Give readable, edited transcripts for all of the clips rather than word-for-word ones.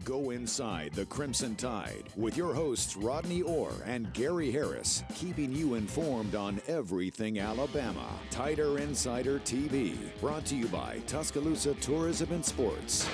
Go inside the Crimson Tide with your hosts Rodney Orr and Gary Harris, keeping you informed on everything Alabama. Tider Insider TV, brought to you by Tuscaloosa Tourism and Sports.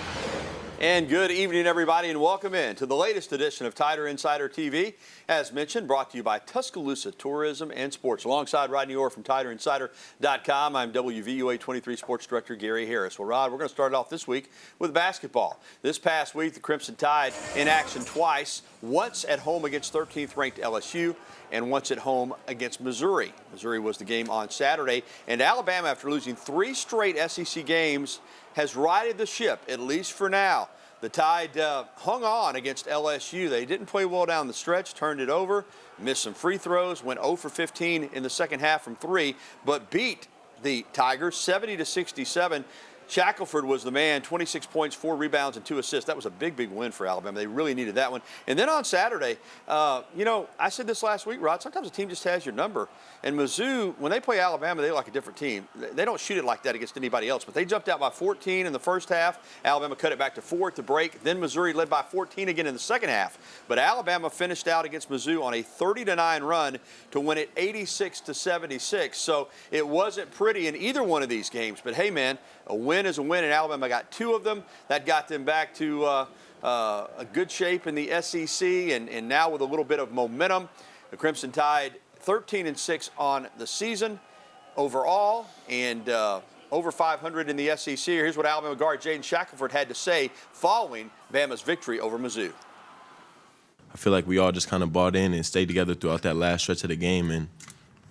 And good evening, everybody, and welcome in to the latest edition of Tider Insider TV. As mentioned, brought to you by Tuscaloosa Tourism and Sports. Alongside Rodney Orr from TiderInsider.com, I'm WVUA 23 Sports Director Gary Harris. Well, Rod, we're going to start off this week with basketball. This past week, the Crimson Tide in action twice, once at home against 13th-ranked LSU and once at home against Missouri. Missouri was the game on Saturday, and Alabama, after losing 3 straight SEC games, has righted the ship, at least for now. The Tide hung on against LSU. They didn't play well down the stretch, turned it over, missed some free throws, went 0 for 15 in the second half from 3, but beat the Tigers 70-67. Shackelford was the man, 26 points, 4 rebounds, and 2 assists. That was a big, big win for Alabama. They really needed that one. And then on Saturday, I said this last week, Rod, sometimes a team just has your number. And Mizzou, when they play Alabama, they're like a different team. They don't shoot it like that against anybody else. But they jumped out by 14 in the first half. Alabama cut it back to 4 at the break. Then Missouri led by 14 again in the second half. But Alabama finished out against Mizzou on a 30-9 run to win it 86-76. So it wasn't pretty in either one of these games. But, hey, man, a win is a win, and Alabama got 2 of them. That got them back to a good shape in the SEC, and now with a little bit of momentum, the Crimson Tide 13-6 on the season overall, and over 500 in the SEC. Here's what Alabama guard JADEN Shackelford had to say following Bama's victory over Mizzou. I feel like we all just kind of bought in and stayed together throughout that last stretch of the game, and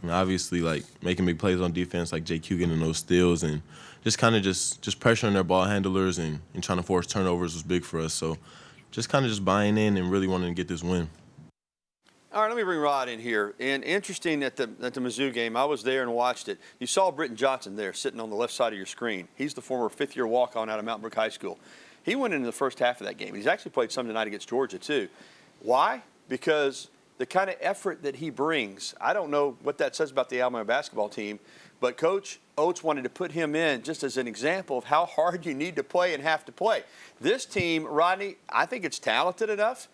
obviously, like, making big plays on defense, like JQ getting those steals, and just kind of just pressuring their ball handlers and trying to force turnovers was big for us. So just kind of just buying in and really wanting to get this win. All right, let me bring Rod in here. And interesting at the Mizzou game, I was there and watched it. You saw Britton Johnson there sitting on the left side of your screen. He's the former 5th-year walk-on out of Mountain Brook High School. He went into the first half of that game. He's actually played some tonight against Georgia, too. Why? Because the kind of effort that he brings, I don't know what that says about the Alabama basketball team, but Coach Oates wanted to put him in just as an example of how hard you need to play and have to play. This team, Rodney, I think it's talented enough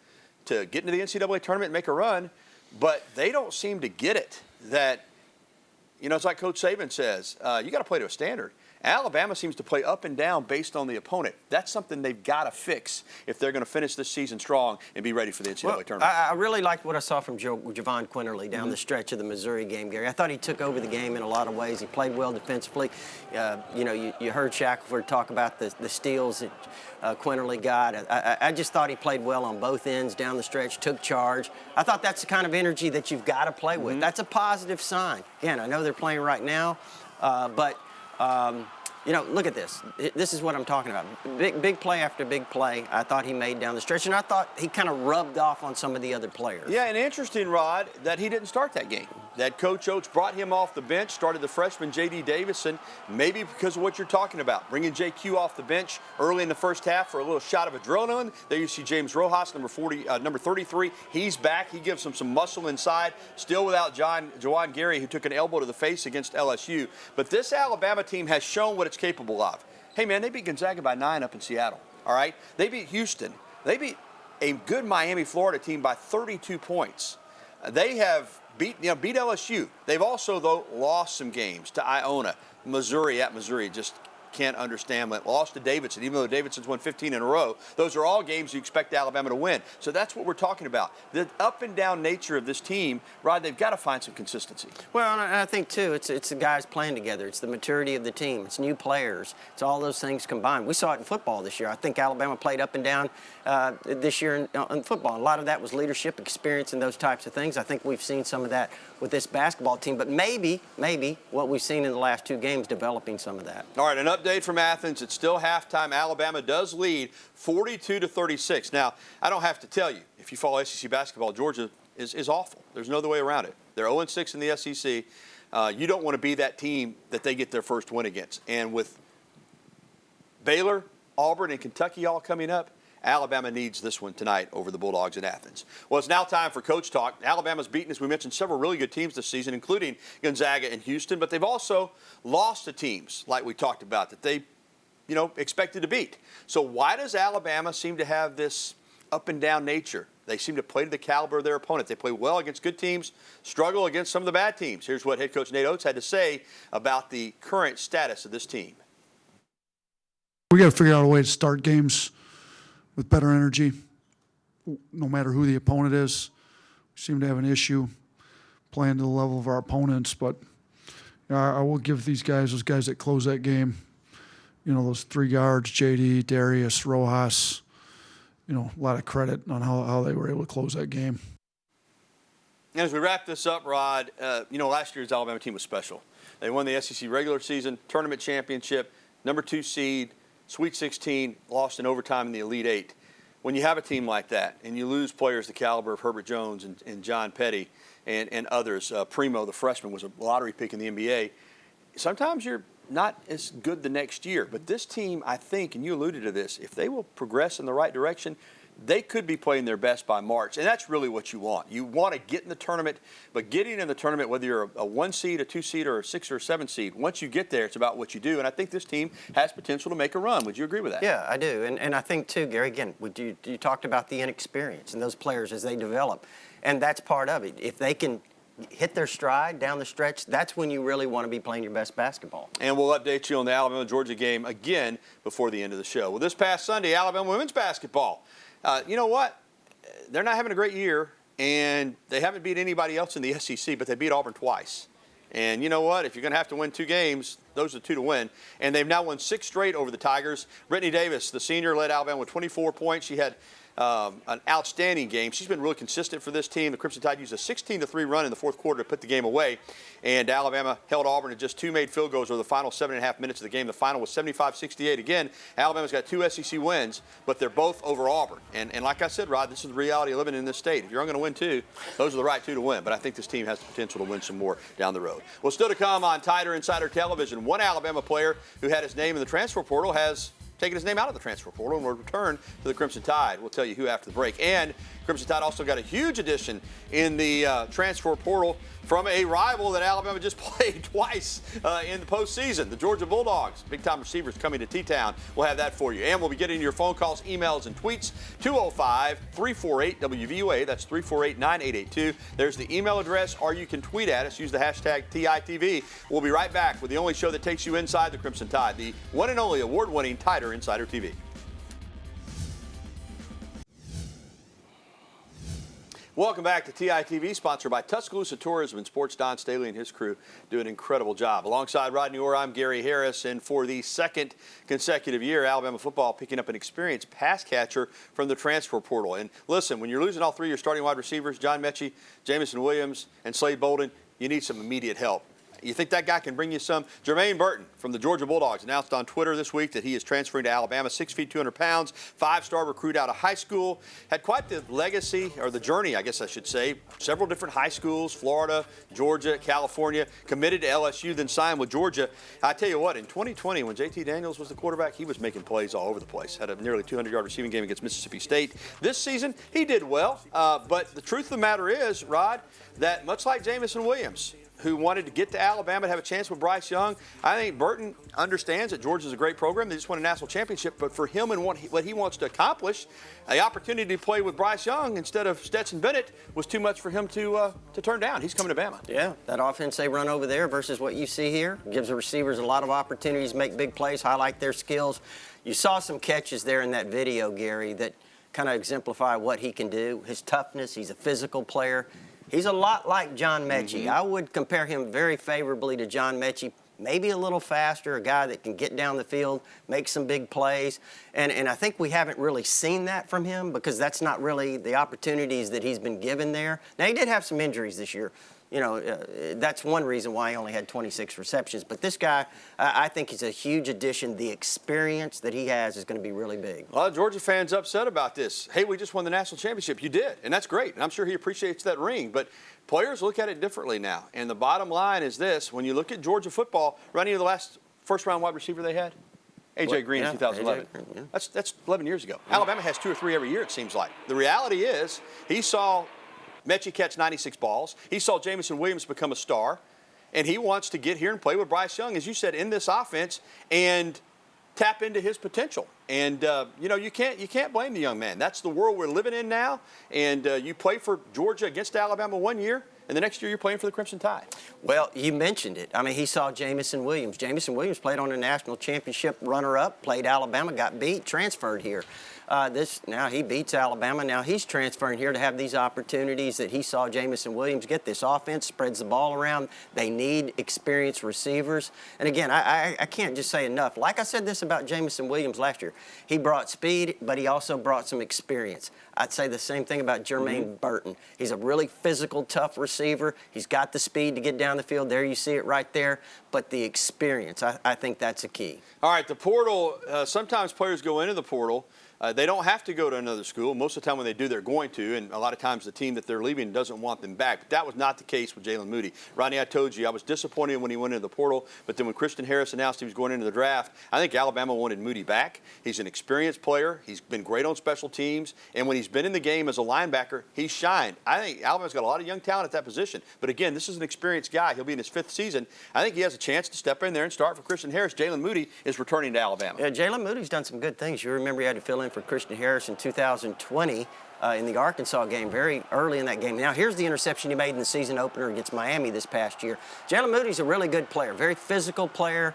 to get into the NCAA tournament and make a run, but they don't seem to get it. That, it's like Coach Saban says, you got to play to a standard. Alabama seems to play up and down based on the opponent. That's something they've got to fix if they're going to finish this season strong and be ready for the NCAA tournament. I really liked what I saw from Javon Quinterly down the stretch of the Missouri game, Gary. I thought he took over the game in a lot of ways. He played well defensively. You heard Shackelford talk about the steals that Quinterly got. I just thought he played well on both ends down the stretch, took charge. I thought that's the kind of energy that you've got to play with. That's a positive sign. Again, I know they're playing right now, but look at this. This is what I'm talking about. Big play after big play I thought he made down the stretch, and I thought he kind of rubbed off on some of the other players. Yeah, and interesting, Rod, that he didn't start that game. That Coach Oates brought him off the bench, started the freshman J.D. Davison, maybe because of what you're talking about, bringing J.Q. off the bench early in the first half for a little shot of adrenaline. There you see James Rojas, number 33. He's back. He gives him some muscle inside, still without Jawan Gary, who took an elbow to the face against LSU. But this Alabama team has shown what it's capable of. Hey, man, they beat Gonzaga by 9 up in Seattle, all right? They beat Houston. They beat a good Miami, Florida team by 32 points. They have beat LSU. They've also, though, lost some games to Iona. Missouri at Missouri just can't understand that. Lost to Davidson, even though Davidson's won 15 in a row. Those are all games you expect Alabama to win. So that's what we're talking about. The up and down nature of this team, Rod, they've got to find some consistency. Well, and I think, too, it's the guys playing together. It's the maturity of the team. It's new players. It's all those things combined. We saw it in football this year. I think Alabama played up and down this year in football. A lot of that was leadership, experience, and those types of things. I think we've seen some of that with this basketball team. But maybe what we've seen in the last 2 games, developing some of that. All right, an update from Athens. It's still halftime. Alabama does lead 42-36. Now, I don't have to tell you, if you follow SEC basketball, Georgia is awful. There's no other way around it. They're 0-6 in the SEC. You don't want to be that team that they get their first win against. And with Baylor, Auburn, and Kentucky all coming up, Alabama needs this one tonight over the Bulldogs in Athens. Well, it's now time for Coach Talk. Alabama's beaten, as we mentioned, several really good teams this season, including Gonzaga and Houston, but they've also lost to teams like we talked about that they, expected to beat. So why does Alabama seem to have this up-and-down nature. They seem to play to the caliber of their opponent. They play well against good teams, struggle against some of the bad teams. Here's what head coach Nate Oates had to say about the current status of this team. We got to figure out a way to start games with better energy, no matter who the opponent is. We seem to have an issue playing to the level of our opponents, but I will give these guys, those guys that close that game, those 3 guards, JD, Darius, Rojas, a lot of credit on how they were able to close that game. And as we wrap this up, Rod, last year's Alabama team was special. They won the SEC regular season, tournament championship, number 2 seed, Sweet 16, lost in overtime in the Elite 8. When you have a team like that and you lose players the caliber of Herbert Jones and John Petty and others, Primo, the freshman, was a lottery pick in the NBA, sometimes you're not as good the next year. But this team, I think, and you alluded to this, if they will progress in the right direction, they could be playing their best by March. And that's really what you want. You want to get in the tournament, but getting in the tournament, whether you're a 1 seed, a 2 seed, or a 6 or a 7 seed, once you get there, it's about what you do. And I think this team has potential to make a run. Would you agree with that? Yeah, I do. And I think, too, Gary, again, you talked about the inexperience and those players as they develop. And that's part of it. If they can hit their stride down the stretch, that's when you really want to be playing your best basketball. And we'll update you on the Alabama-Georgia game again before the end of the show. Well, this past Sunday, Alabama women's basketball. You know what? They're not having a great year, and they haven't beat anybody else in the SEC, but they beat Auburn twice. And you know what? If you're going to have to win 2 games, those are 2 to win. And they've now won 6 straight over the Tigers. Brittany Davis, the senior, led Alabama with 24 points. She had an outstanding game. She's been really consistent for this team. The Crimson Tide used a 16-3 run in the 4th quarter to put the game away. And Alabama held Auburn to just 2 made field goals over the final 7.5 minutes of the game. The final was 75-68. Again, Alabama's got 2 SEC wins, but they're both over Auburn. And like I said, Rod, this is the reality of living in this state. If you're only going to win 2, those are the right 2 to win. But I think this team has the potential to win some more down the road. Well, still to come on Tighter Insider Television, one Alabama player who had his name in the transfer portal has taking his name out of the transfer portal and will return to the Crimson Tide. We'll tell you who after the break. And Crimson Tide also got a huge addition in the transfer portal from a rival that Alabama just played twice in the postseason, the Georgia Bulldogs. Big-time receivers coming to T-Town. We'll have that for you. And we'll be getting your phone calls, emails, and tweets. 205-348-WVUA. That's 348-9882. There's the email address, or you can tweet at us. Use the hashtag TITV. We'll be right back with the only show that takes you inside the Crimson Tide, the one and only award-winning Tighter Insider TV. Welcome back to TITV, sponsored by Tuscaloosa Tourism and Sports. Don Staley and his crew do an incredible job. Alongside Rodney Orr, I'm Gary Harris, and for the 2nd consecutive year, Alabama football picking up an experienced pass catcher from the transfer portal. And listen, when you're losing all 3 of your starting wide receivers, John Mechie, Jamison Williams, and Slade Bolden, you need some immediate help. You think that guy can bring you some? Jermaine Burton from the Georgia Bulldogs announced on Twitter this week that he is transferring to Alabama, 6 feet, 200 pounds, 5-star recruit out of high school. Had quite the legacy, or the journey, I guess I should say. Several different high schools, Florida, Georgia, California, committed to LSU, then signed with Georgia. I tell you what, in 2020, when JT Daniels was the quarterback, he was making plays all over the place. Had a nearly 200-yard receiving game against Mississippi State. This season, he did well, but the truth of the matter is, Rod, that much like Jamison Williams, who wanted to get to Alabama to have a chance with Bryce Young, I think Burton understands that Georgia's a great program. They just won a national championship. But for him and what he wants to accomplish, the opportunity to play with Bryce Young instead of Stetson Bennett was too much for him to turn down. He's coming to Bama. Yeah, that offense they run over there versus what you see here gives the receivers a lot of opportunities to make big plays, highlight their skills. You saw some catches there in that video, Gary, that kind of exemplify what he can do. His toughness, he's a physical player. He's a lot like John Mechie. I would compare him very favorably to John Mechie, maybe a little faster, a guy that can get down the field, make some big plays. And I think we haven't really seen that from him because that's not really the opportunities that he's been given there. Now, he did have some injuries this year. That's one reason why he only had 26 receptions. But this guy, I think he's a huge addition. The experience that he has is going to be really big. A lot of Georgia fans upset about this. Hey, we just won the national championship. You did, and that's great. And I'm sure he appreciates that ring. But players look at it differently now. And the bottom line is this. When you look at Georgia football, running the last first-round wide receiver they had? A.J. Green in 2011. Yeah. That's 11 years ago. Alabama has 2 or 3 every year, it seems like. The reality is he saw Mechie catch 96 balls. He saw Jamison Williams become a star, and he wants to get here and play with Bryce Young, as you said, in this offense. And tap into his potential. And, you know, you can't blame the young man. That's the world we're living in now. And you play for Georgia against Alabama one year, and the next year you're playing for the Crimson Tide. Well, you mentioned it. I mean, he saw Jamison Williams. Jamison Williams played on a national championship runner-up, played Alabama, got beat, transferred here. Now he beats Alabama. Now he's transferring here to have these opportunities that he saw Jamison Williams get. This offense spreads the ball around. They need experienced receivers. And again, I can't just say enough. Like I said this about Jamison Williams last year. He brought speed, but he also brought some experience. I'd say the same thing about Jermaine Burton. He's a really physical, tough receiver. He's got the speed to get down the field. There you see it right there. But the experience, I think that's a key. All right, the portal, sometimes players go into the portal. They don't have to go to another school. Most of the time when they do, they're going to, and a lot of times the team that they're leaving doesn't want them back. But that was not the case with Jalen Moody. Rodney, I told you I was disappointed when he went into the portal, but then when Christian Harris announced he was going into the draft, I think Alabama wanted Moody back. He's an experienced player. He's been great on special teams, and when he's been in the game as a linebacker, he's shined. I think Alabama's got a lot of young talent at that position. But again, this is an experienced guy. He'll be in his 5th season. I think he has a chance to step in there and start for Christian Harris. Jalen Moody is returning to Alabama. Yeah, Jalen Moody's done some good things. You remember he had to fill in for Christian Harris in 2020 in the Arkansas game, very early in that game. Now, here's the interception he made in the season opener against Miami this past year. Jalen Moody's a really good player, very physical player.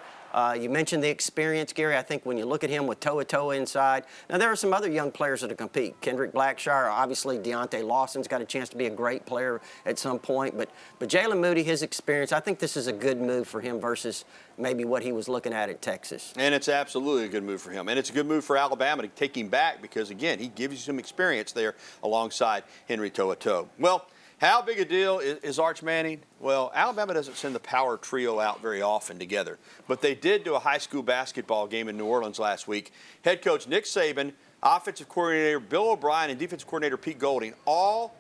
You mentioned the experience, Gary. I think when you look at him with Toa inside. Now, there are some other young players that compete. Kendrick Blackshire, obviously Deontay Lawson's got a chance to be a great player at some point. But Jalen Moody, his experience, I think this is a good move for him versus maybe what he was looking at Texas. And it's absolutely a good move for him. And it's a good move for Alabama to take him back because, again, he gives you some experience there alongside Henry Toa. Well, how big a deal is Arch Manning? Well, Alabama doesn't send the power trio out very often together, but they did do a high school basketball game in New Orleans last week. Head coach Nick Saban, offensive coordinator Bill O'Brien, and defensive coordinator Pete Golding, all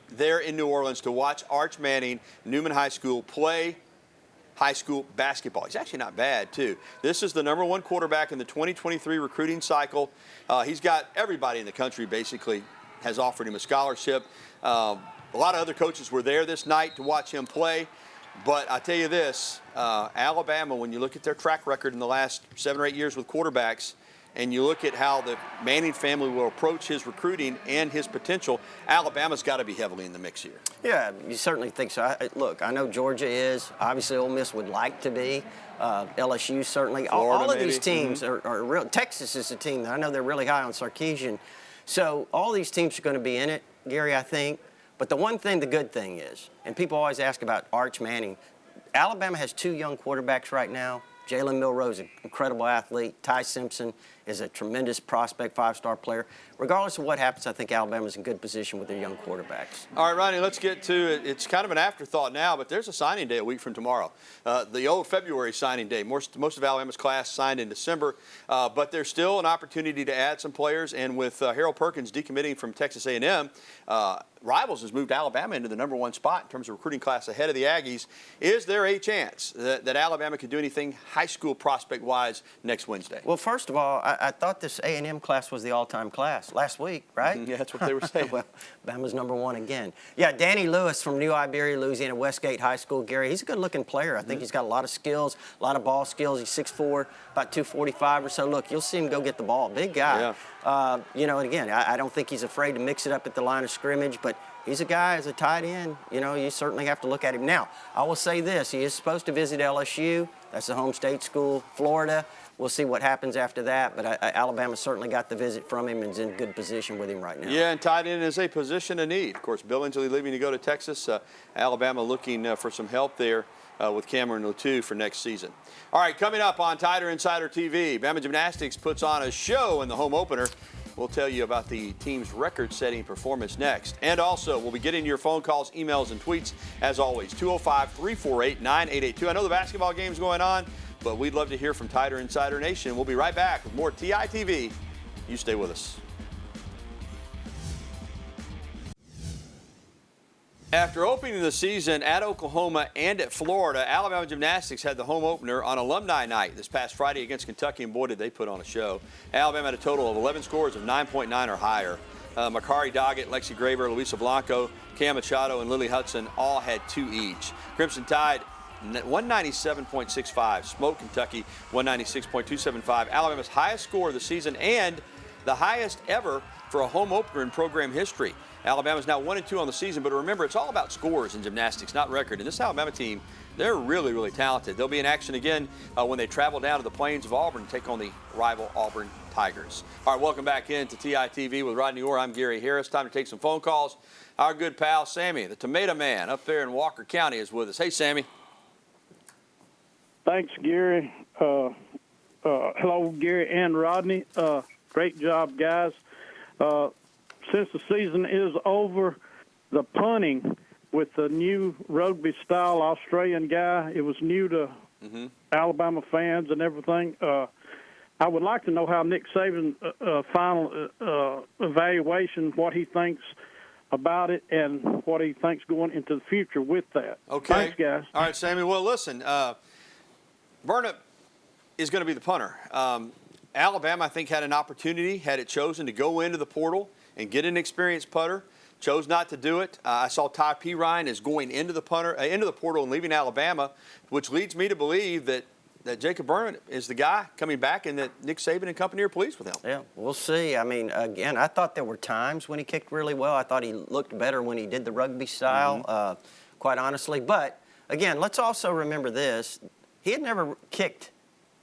there in New Orleans to watch Arch Manning, Newman High School, play high school basketball. He's actually not bad, too. This is the #1 quarterback in the 2023 recruiting cycle. He's got everybody in the country basically has offered him a scholarship. A lot of other coaches were there this night to watch him play. But I tell you this, Alabama, when you look at their track record in the last 7 or 8 years with quarterbacks, and you look at how the Manning family will approach his recruiting and his potential, Alabama's got to be heavily in the mix here. Yeah, you certainly think so. Look, I know Georgia is. Obviously, Ole Miss would like to be. LSU certainly. Florida, all of maybe. these teams are real. Texas is a team that I know they're really high on Sarkisian. So all these teams are going to be in it, Gary, I think. But the one thing, the good thing is, and people always ask about Arch Manning, Alabama has 2 young quarterbacks right now. Jalen Milroe is an incredible athlete. Ty Simpson is a tremendous prospect, 5-star player. Regardless of what happens, I think Alabama's in good position with their young quarterbacks. All right, Ronnie, let's get to it. It's kind of an afterthought now, but there's a signing day a week from tomorrow. The old February signing day. Most of Alabama's class signed in December, but there's still an opportunity to add some players. And with Harold Perkins decommitting from Texas A&M, Rivals has moved Alabama into the #1 spot in terms of recruiting class ahead of the Aggies. Is there a chance that Alabama could do anything high school prospect-wise next Wednesday? Well, first of all, I thought this A&M class was the all-time class last week, right? Yeah, that's what they were saying. Well, Bama's #1 again. Yeah, Danny Lewis from New Iberia, Louisiana, Westgate High School. Gary, he's a good-looking player. I think he's got a lot of skills, a lot of ball skills. He's 6'4", about 245 or so. Look, you'll see him go get the ball. Big guy. Yeah. You know, and again, I don't think he's afraid to mix it up at the line of scrimmage, but he's a guy as a tight end. You know, you certainly have to look at him. Now, I will say this. He is supposed to visit LSU. That's the home state school. Florida. We'll see what happens after that, but Alabama certainly got the visit from him and is in good position with him right now. Yeah, and tight end is a position of need. Of course, Bill Inslee leaving to go to Texas. Alabama looking for some help there with Cameron Latou for next season. All right, coming up on Tider Insider TV, Bama Gymnastics puts on a show in the home opener. We'll tell you about the team's record-setting performance next. And also, we'll be getting your phone calls, emails, and tweets, as always, 205-348-9882. I know the basketball game's going on, but we'd love to hear from Tider Insider Nation. We'll be right back with more TITV. You stay with us. After opening the season at Oklahoma and at Florida, Alabama Gymnastics had the home opener on Alumni Night this past Friday against Kentucky, and boy, did they put on a show. Alabama had a total of 11 scores of 9.9 or higher. Makari Doggett, Lexi Graver, Luisa Blanco, Cam Machado, and Lily Hudson all had 2 each. Crimson Tide 197.65. Smoke Kentucky 196.275. Alabama's highest score of the season and the highest ever for a home opener in program history. Alabama's now 1-2 on the season, but remember, it's all about scores in gymnastics, not record. And this Alabama team, they're really, really talented. They'll be in action again when they travel down to the plains of Auburn to take on the rival Auburn Tigers. All right, welcome back in to TITV with Rodney Orr. I'm Gary Harris. Time to take some phone calls. Our good pal, Sammy, the Tomato Man, up there in Walker County, is with us. Hey, Sammy. Thanks, Gary. Hello, Gary and Rodney. Great job, guys. Since the season is over, the punting with the new rugby-style Australian guy, it was new to Alabama fans and everything. I would like to know how Nick Saban's final evaluation, what he thinks about it and what he thinks going into the future with that. Okay. Thanks, guys. All right, Sammy. Well, listen, Burnip is going to be the punter. Alabama, I think, had an opportunity, had it chosen, to go into the portal and get an experienced putter. Chose not to do it. I saw Ty P. Ryan is going into the portal and leaving Alabama, which leads me to believe that Jacob Burnip is the guy coming back and that Nick Saban and company are pleased with him. Yeah, we'll see. I mean, again, I thought there were times when he kicked really well. I thought he looked better when he did the rugby style, quite honestly. But, again, let's also remember this. He had never kicked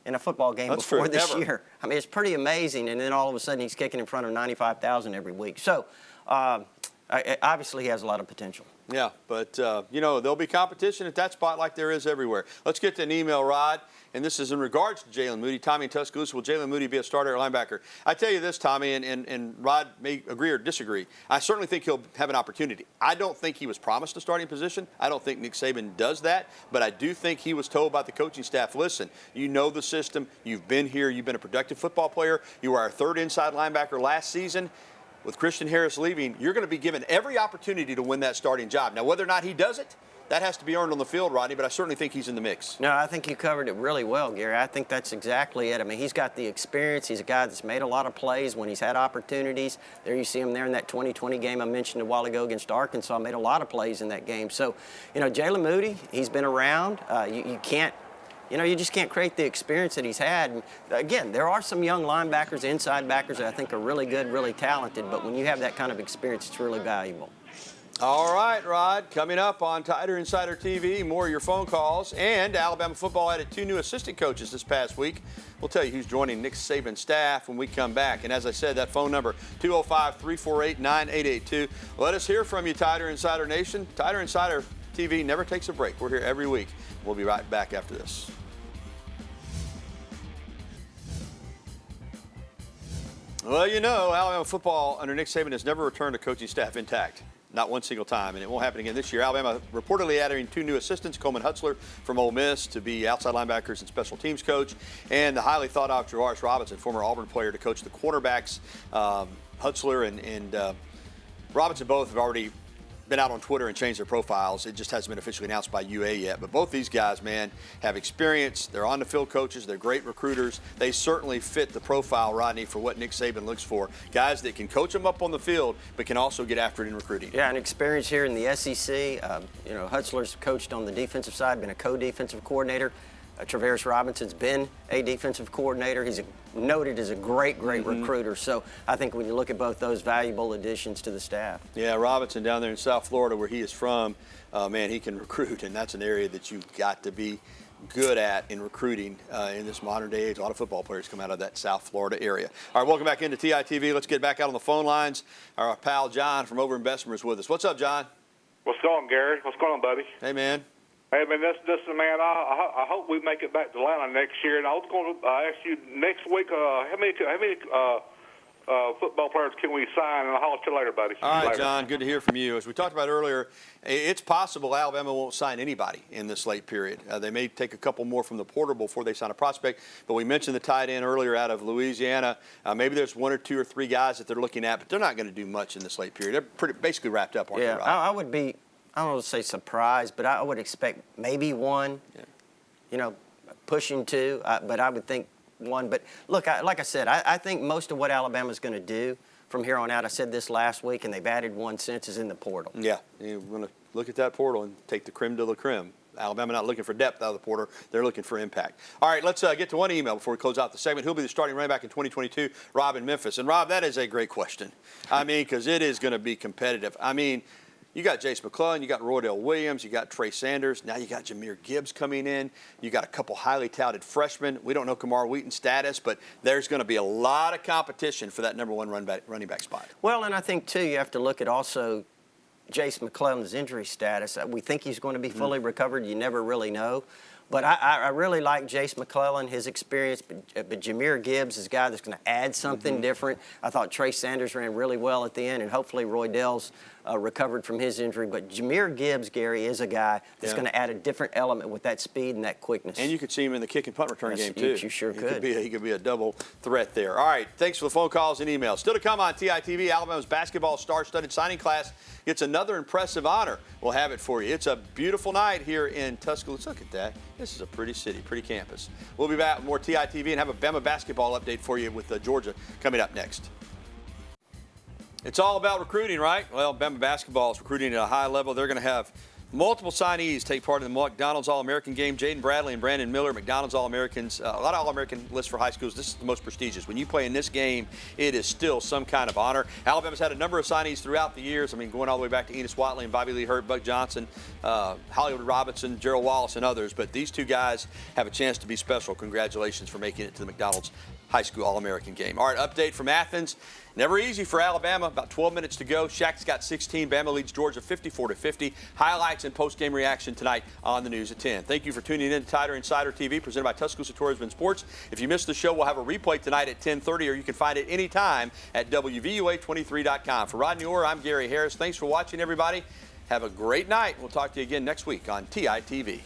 in a football game before this year. I mean, it's pretty amazing. And then all of a sudden he's kicking in front of 95,000 every week. So, obviously he has a lot of potential. Yeah, but, you know, there'll be competition at that spot like there is everywhere. Let's get to an email, Rod, and this is in regards to Jalen Moody. Tommy in Tuscaloosa, will Jalen Moody be a starter at linebacker? I tell you this, Tommy, and Rod may agree or disagree. I certainly think he'll have an opportunity. I don't think he was promised a starting position. I don't think Nick Saban does that, but I do think he was told by the coaching staff, listen, you know the system, you've been here, you've been a productive football player, you were our third inside linebacker last season. With Christian Harris leaving, you're going to be given every opportunity to win that starting job. Now, whether or not he does it, that has to be earned on the field, Rodney, but I certainly think he's in the mix. No, I think you covered it really well, Gary. I think that's exactly it. I mean, he's got the experience. He's a guy that's made a lot of plays when he's had opportunities. There you see him there in that 2020 game I mentioned a while ago against Arkansas. Made a lot of plays in that game. So, you know, Jalen Moody, he's been around. You can't. You know, you just can't create the experience that he's had. And again, there are some young linebackers, inside backers that I think are really good, really talented, but when you have that kind of experience, it's really valuable. All right, Rod, coming up on Tider Insider TV, more of your phone calls. And Alabama football added 2 new assistant coaches this past week. We'll tell you who's joining Nick Saban's staff when we come back. And as I said, that phone number, 205-348-9882. Let us hear from you, Tider Insider Nation. Tider Insider TV never takes a break. We're here every week. We'll be right back after this. Well, you know, Alabama football under Nick Saban has never returned a coaching staff intact. Not one single time, and it won't happen again this year. Alabama reportedly adding 2 new assistants, Coleman HUTZLER from Ole Miss to be outside linebackers and special teams coach, and the highly thought-out Javaris Robinson, former Auburn player, to coach the quarterbacks. HUTZLER and Robinson both have already been out on Twitter and changed their profiles. It just hasn't been officially announced by UA yet. But both these guys, man, have experience. They're on-the-field coaches. They're great recruiters. They certainly fit the profile, Rodney, for what Nick Saban looks for. Guys that can coach them up on the field, but can also get after it in recruiting. Yeah, and experience here in the SEC. You know, HUTZLER's coached on the defensive side, been a co-defensive coordinator. Travaris Robinson's been a defensive coordinator. He's noted as a great recruiter. So I think when you look at both those, valuable additions to the staff. Yeah, Robinson down there in South Florida where he is from, man, he can recruit, and that's an area that you've got to be good at in recruiting in this modern day age. A lot of football players come out of that South Florida area. All right, welcome back into TITV. Let's get back out on the phone lines. Our pal John from over in Bessemer is with us. What's up, John? What's going on, Gary? What's going on, buddy? Hey, man. Hey, man, this man, I hope we make it back to Atlanta next year. And I was going to ask you next week, how many football players can we sign? And I'll holler at you later, buddy. All right, John, good to hear from you. As we talked about earlier, it's possible Alabama won't sign anybody in this late period. They may take a couple more from the portal before they sign a prospect. But we mentioned the tight end earlier out of Louisiana. Maybe there's 1 or 2 or 3 guys that they're looking at, but they're not going to do much in this late period. They're basically wrapped up, aren't they, Rob? I would be, I don't want to say surprised, but I would expect maybe 1, you know, pushing 2, but I would think 1. But look, like I said, I think most of what Alabama's going to do from here on out, I said this last week, and they've added 1 since, is in the portal. Yeah, you're going to look at that portal and take the creme de la creme Alabama not looking for depth out of the portal. They're looking for impact. All right, let's get to one email before we close out the segment. Who'll be the starting running back in 2022? Rob in Memphis. And, Rob, that is a great question. I mean, because it is going to be competitive. I mean, you got Jace McClellan, you got Roydell Williams, you got Trey Sanders. Now you got Jahmyr Gibbs coming in. You got a couple highly touted freshmen. We don't know Kamar Wheaton's status, but there's going to be a lot of competition for that number one running back spot. Well, and I think, too, you have to look at also Jace McClellan's injury status. We think he's going to be fully recovered. You never really know. But I really like Jace McClellan, his experience. But Jahmyr Gibbs is a guy that's going to add something different. I thought Trey Sanders ran really well at the end, and hopefully Roydell's recovered from his injury. But Jahmyr Gibbs, Gary, is a guy that's going to add a different element with that speed and that quickness. And you could see him in the kick and punt return game, too. You sure could. He could be a double threat there. All right, thanks for the phone calls and emails. Still to come on TITV, Alabama's basketball star-studded signing class gets another impressive honor. We'll have it for you. It's a beautiful night here in Tuscaloosa. Look at that. This is a pretty city, pretty campus. We'll be back with more TITV and have a Bama basketball update for you with Georgia coming up next. It's all about recruiting, right? Well, Bama basketball is recruiting at a high level. They're going to have multiple signees take part in the McDonald's All-American game. Jaden Bradley and Brandon Miller, McDonald's All-Americans. A lot of All-American lists for high schools. This is the most prestigious. When you play in this game, it is still some kind of honor. Alabama's had a number of signees throughout the years. I mean, going all the way back to Enos Watley and Bobby Lee Hurt, Buck Johnson, Hollywood Robinson, Gerald Wallace, and others. But these two guys have a chance to be special. Congratulations for making it to the McDonald's High School All-American game. All right, update from Athens. Never easy for Alabama. About 12 minutes to go. Shaq's got 16. Bama leads Georgia 54-50. Highlights and post-game reaction tonight on the news at 10. Thank you for tuning in to Tider Insider TV, presented by Tuscaloosa Tourism and Sports. If you missed the show, we'll have a replay tonight at 10:30, or you can find it anytime at WVUA23.com. For Rodney Orr, I'm Gary Harris. Thanks for watching, everybody. Have a great night. We'll talk to you again next week on TITV.